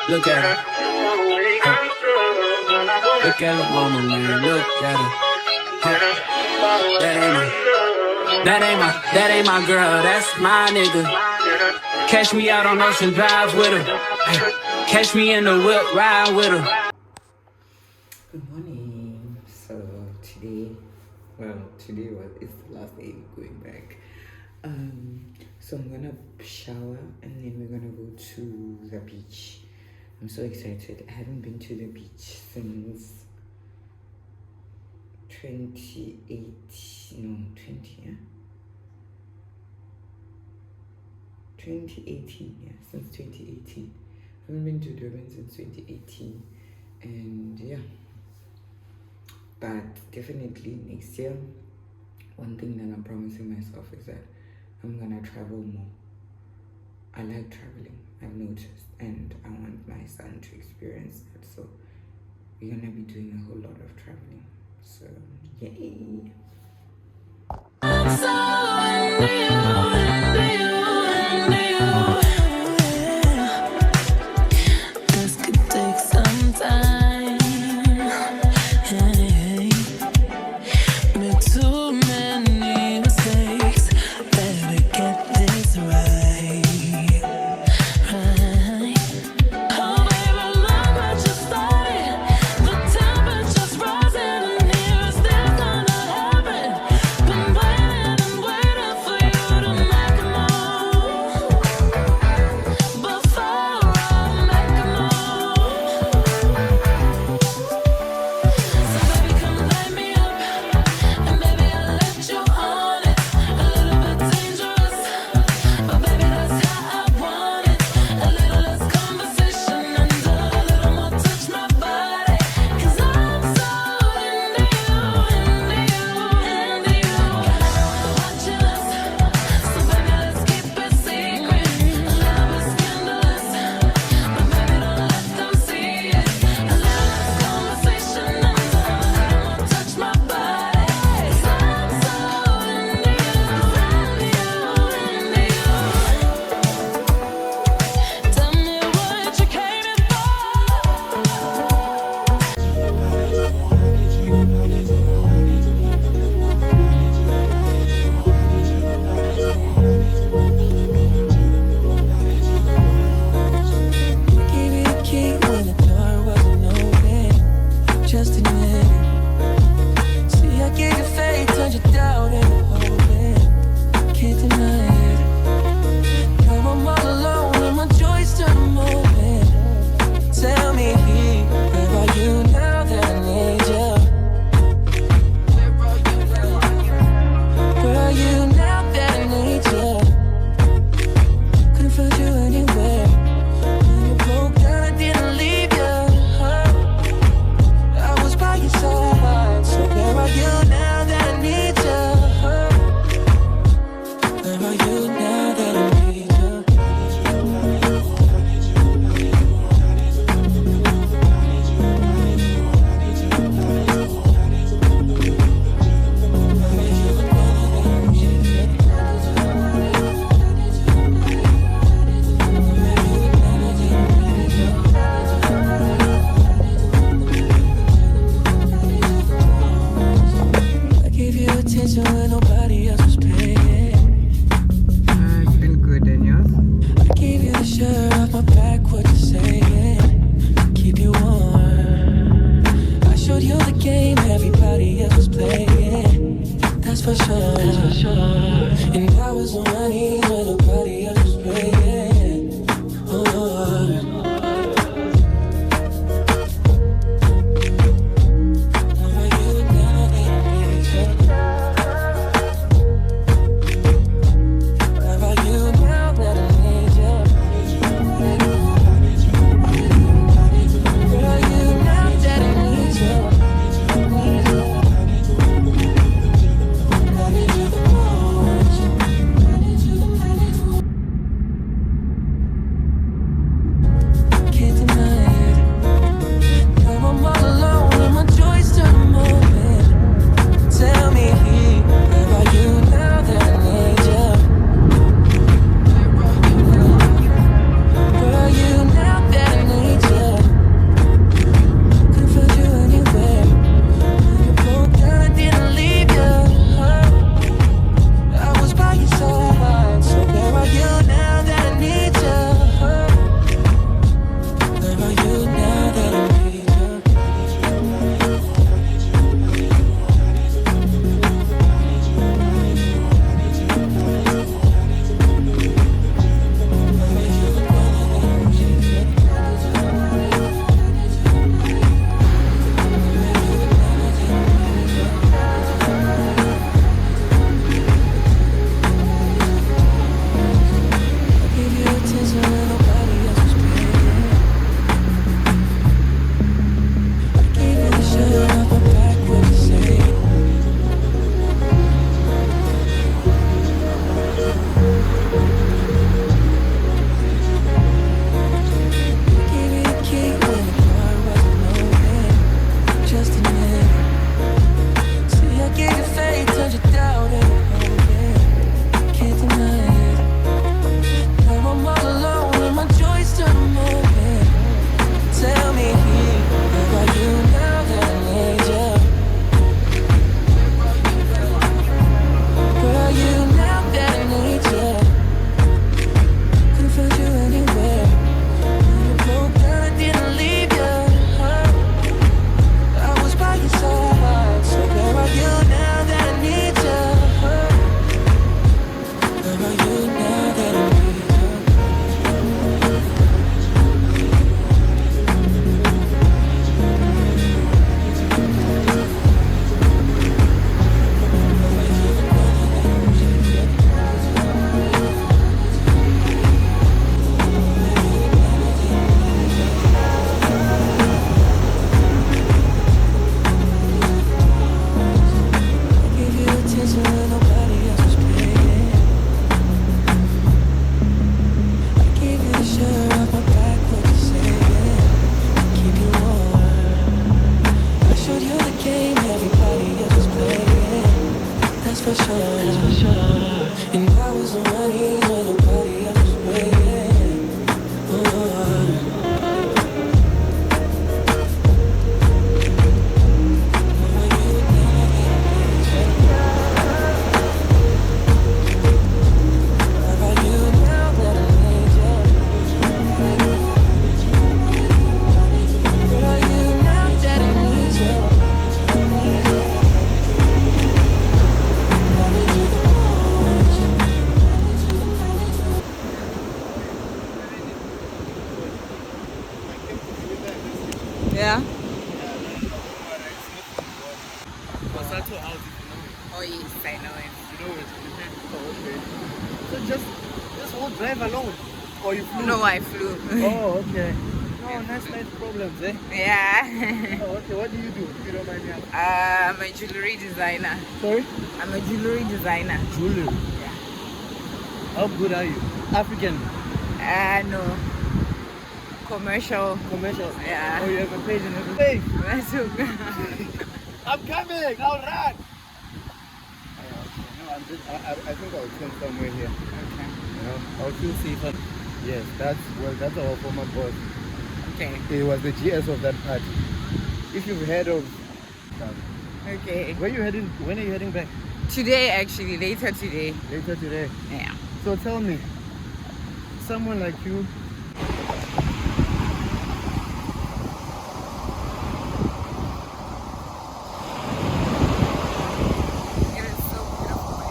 Look at her. Look at her mama, man. Look at her. That ain't my girl. That's my nigga. Catch me out on Ocean Drive with her. Catch me in the whip, ride with her. Good morning. So today it's the last day going back. So I'm gonna shower and then we're gonna go to the beach. I'm so excited. I haven't been to the beach since 2018. No, 2018. Yeah, since 2018. I haven't been to Durban since 2018, and yeah. But definitely next year, one thing that I'm promising myself is that I'm gonna travel more. I like traveling, I've noticed, and I want my son to experience that. So we're gonna be doing a whole lot of traveling. So yay! I'm so into you. This could take some time. Hey, made too many mistakes. Better get this right. Oh, baby, love what you started. The temperature's rising and here is still gonna happen. Been waiting and waiting for you to make a move before I make a move. So baby, come light me up, and baby, I'll let you on it. A little bit dangerous, but baby, that's how I want it. A little less conversation and a little more touch my body. 'Cause I'm so into you. Watching us, so baby, let's keep it secret. Love is scandalous, but baby, don't let them see it. A little less conversation and a little more touch my body. 'Cause I'm so into you. Tell me what you came in for. Gave you the key when the door wasn't open. Just admit it. See, I gave you faith, turned you down and holding. Can't deny it. Now I'm all alone and my joys turn them open. Tell me, where are you now that I need you? Where are you now that I need you? Couldn't find you anywhere. When you broke down, I didn't leave you. I was by your side. So where are you now that I need you? Where are you now that I need you? I gave you attention when nobody else was paying. You've been good, Daniel. I gave you the shirt off my back, what you saying? Keep you warm. I showed you the game everybody else was playing. That's for sure. And I was on my knees when nobody else was playing. Oh Lord. Where are you now that I need you? Where are you now that I need you? Where are you now that I need you? I need you the most. Yeah. Posato House, if you know it. Oh yes, I know it. You know it? Oh, okay. So just this whole drive alone? Or you flew? No, I flew. Oh, okay. No, nice problems, eh? Yeah. Oh, okay. What do you do, if you don't mind me asking? I'm a jewelry designer. Sorry? I'm a jewelry designer. Jewelry? Yeah. How good are you? African? No. Commercial. Commercial? Yeah. Oh, you have a page and everything? That's so good. I'm coming! I'll run! No, I think I'll turn somewhere here. Okay. You know, I'll feel safer. Yes, that's our former boss. Okay. He was the GS of that party. If you've heard of... Okay. When are you heading back? Today, actually. Later today. Later today? Yeah. So tell me, someone like you... It is so beautiful.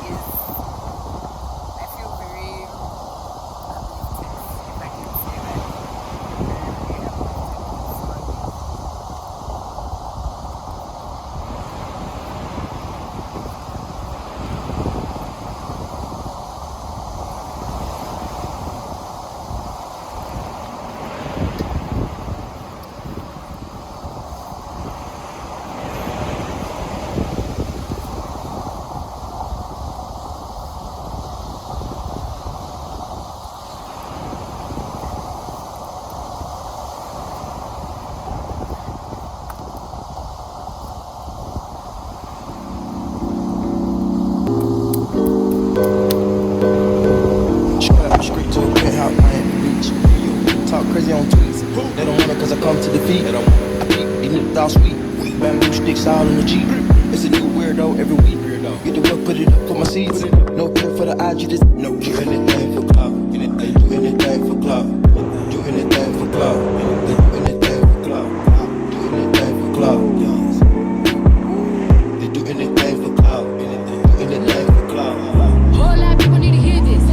It is. I feel very uplifted, if I can say that. Straight to a penthouse, Miami Beach. Talk crazy on tweets. They don't want it cause I come to defeat. I keep these niggas all sweet. Bamboo sticks all in the Jeep. It's a new weirdo every week. Get the work, put it up for my seats. No care for the IG, just no. Do anything for clout. They do anything for clout. Do anything for clout. They do anything for clout. Do anything for clout. They do anything for clout. Do anything for clout. Whole lot of people need to hear this.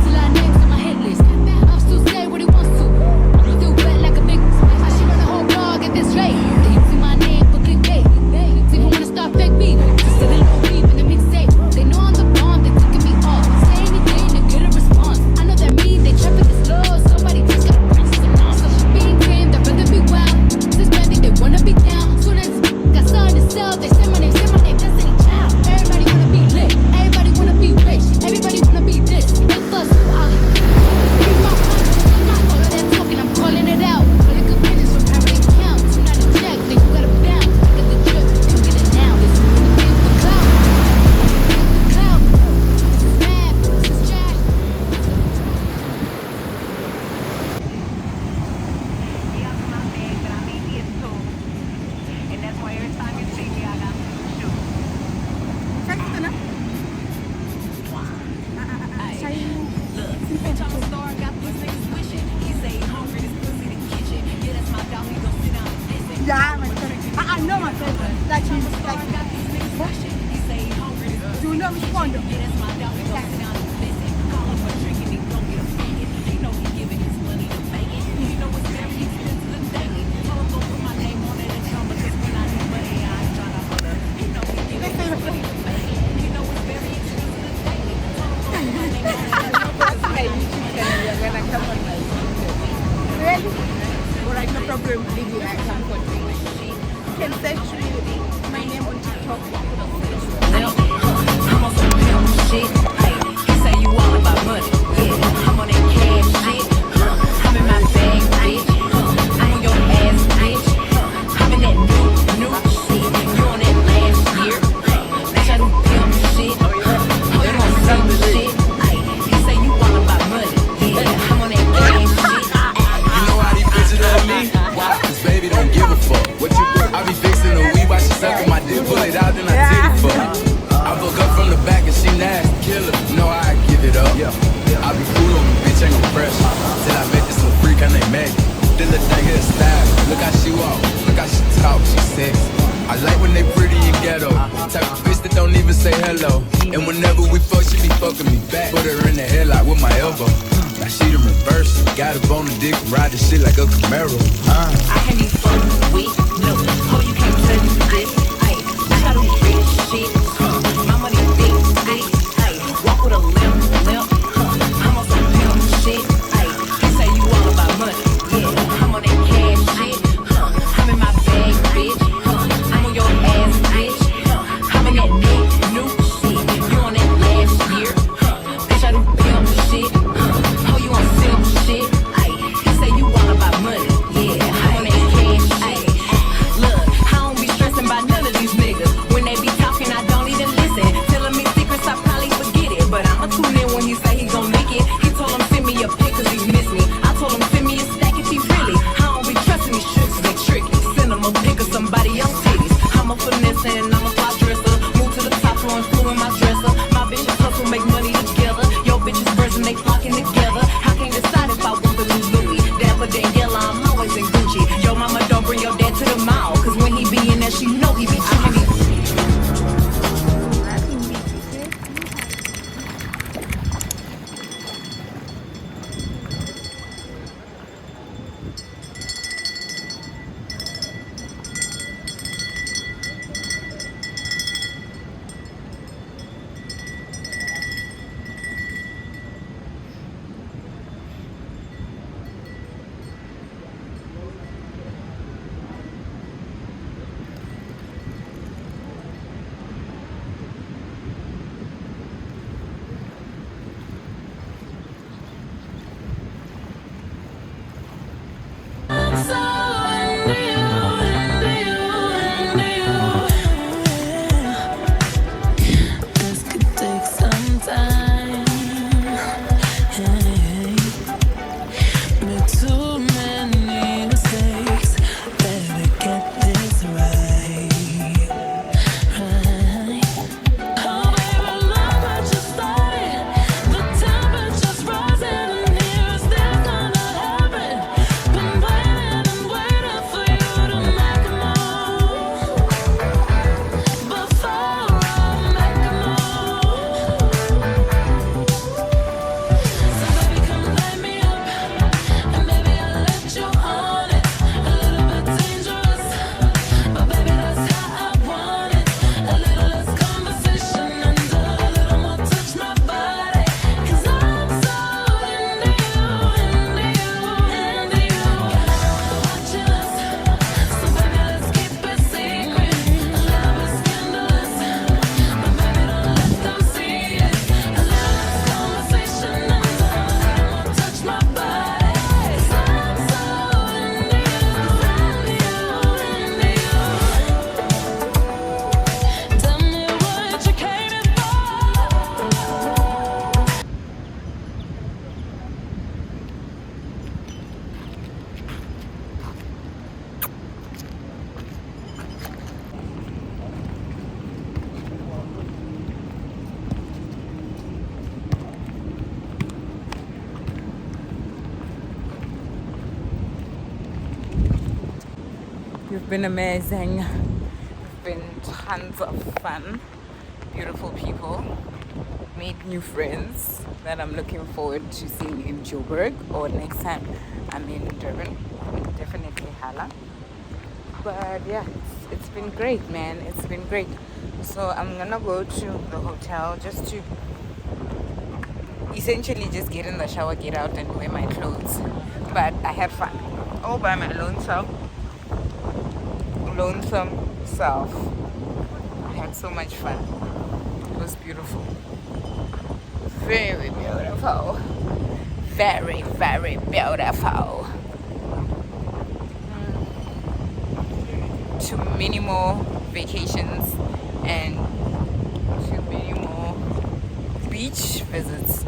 Till our names on my hit list. I'll still say what he wants to. I'm still wet like a big. I should run a whole blog at this rate. They see my name for clickbait. They even wanna start fake beef. Just a little beef in the mixtape. They know I'm the bomb. They taking me off. Say anything to get a response. I know that mean they traffic is low. Somebody just got princess and also being tame. They'd rather be wild. This man think they wanna be down. Soon as got something to sell, they say my name, Destiny Child. Everybody wanna be lit. Everybody wanna be rich. Everybody wanna be this. They fuss you out. Give my heart. All of that talking, I'm calling it out. All the good business from private accounts. You're not a check, then you gotta bounce. I got the drip, you get it now. This is anything for clout. Clout. This is mad. This is trash. Yeah, my friend. I know my friend. Like he's like. Do you know which one though? Really? Alright, no problem. Lydia-Comfort. You can search my name on TikTok. I'm on some real shit. Hey, you say you all about money. Yeah, I'm on that cash shit. I'm in my bag, bitch. I'm on your ass, bitch. I'm in that new shit. You on that last year. Bitch, I do pimp shit. You on some shit. Hey, you say you all about money. Yeah, I'm on that cash shit. You know how these bitches love me? Why? Cause baby don't give a fuck. What you do? I be fixing the weed while she sucking my dick. Pull it out, then I take it. person. Got a bone of dick, ride the shit like a Camaro. I can't be fucked with, no. Oh, you can't touch this. Ay, I do rich shit. My money big, big. Ay, walk with a limp, limp. I'm on some pimp shit. Ay, you say you all about money. Yeah, I'm on that cash shit. I'm in my bag, bitch. I'm on your ass, bitch. I'm in that new shit. You on that last year. Bitch, I do pimp shit. Oh, you on simp shit. Ay, you say you all about money. Yeah, I'm on that cash shit. Look, I don't be stressing by none of these niggas. When they be talking, I don't even listen. Telling me secrets, I probably forget it. But I'ma tune in when he say he gon' make it. He told him send me a pic cause he miss me. I told him send me a stack if he really. I don't be trusting these tricks, they tricky. Send him a pic of somebody else's titties. I'm a finesse and I'm a fly dresser. Move to the top floor and flew in my dresser. My bitches hustle, make money together. Yo bitches bursting, they flocking together. I can't decide if I want the new Louis. Dapper Daniela, I'm always in Gucci. Yo mama, don't bring your dad to the mall. Cause when he be in there, she know he be cheating. This could take some time. Hey, made too many mistakes. Better get this right. Right. Oh, baby, love what you started. The temperature's rising, and here is this gonna happen. Been waiting and waiting for you to make a move. Before I make a move, so baby, come light me up, and baby, I'll let you on it. A little bit dangerous, but baby, that's how I want it. A little less conversation and a little more touch my body. 'Cause I'm so into you, into you, into you. Watch your lips, so baby, let's keep it secret. Love is scandalous, but baby, don't let them see it. A little less conversation and a little more touch my body. 'Cause I'm so into you, into you, into you. Tell me what you came in for. You've been amazing. You've been tons of fun. Beautiful people. Made new friends that I'm looking forward to seeing in Joburg or next time I'm in Durban. Definitely Hala. But yeah, it's been great, man. It's been great. So I'm gonna go to the hotel just to essentially just get in the shower, get out and wear my clothes. But I had fun all by my lonesome self. I had so much fun. It was beautiful. Very beautiful. Very, very beautiful. Too many more vacations and too many more beach visits.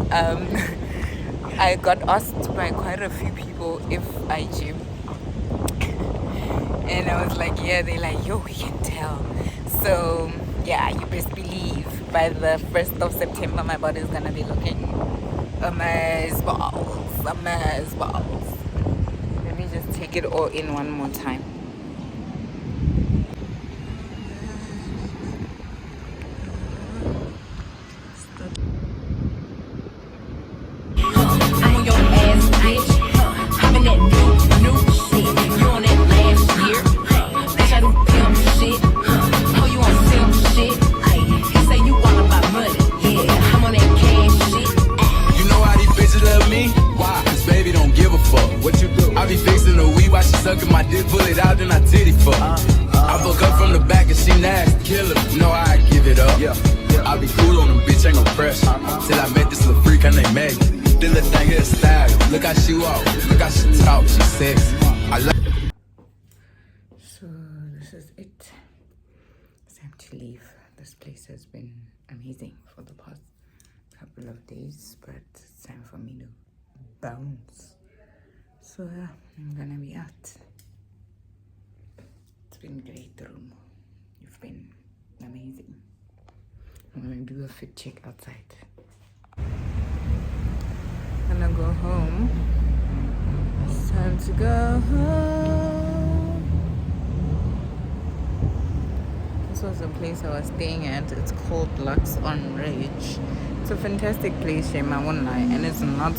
I got asked by quite a few people if I gym. And I was like, yeah, they're like, yo, we can tell. So yeah, you best believe by the 1st of September my body is gonna be looking amazing balls. Let me just take it all in one more time. I'm on your ass, bitch. sucking my dick, pull it out, then I titty fuck. I fuck up from the back and she nasty. Killer, know how I give it up. I be cool on them, bitch, ain't no pressure. Till I met this little freak, her name Maggie. This little thing here style. Look how she walk, look how she talk, she sexy. I like. So this is it. It's time to leave. This place has been amazing for the past couple of days, but it's time for me to bounce. So yeah, I'm gonna be out. It's been great, room. You've been amazing. I'm gonna do a fit check outside. I'm gonna go home. It's time to go home. This was the place I was staying at. It's called Lux on Ridge. It's a fantastic place, Shame, I won't lie, and it's not.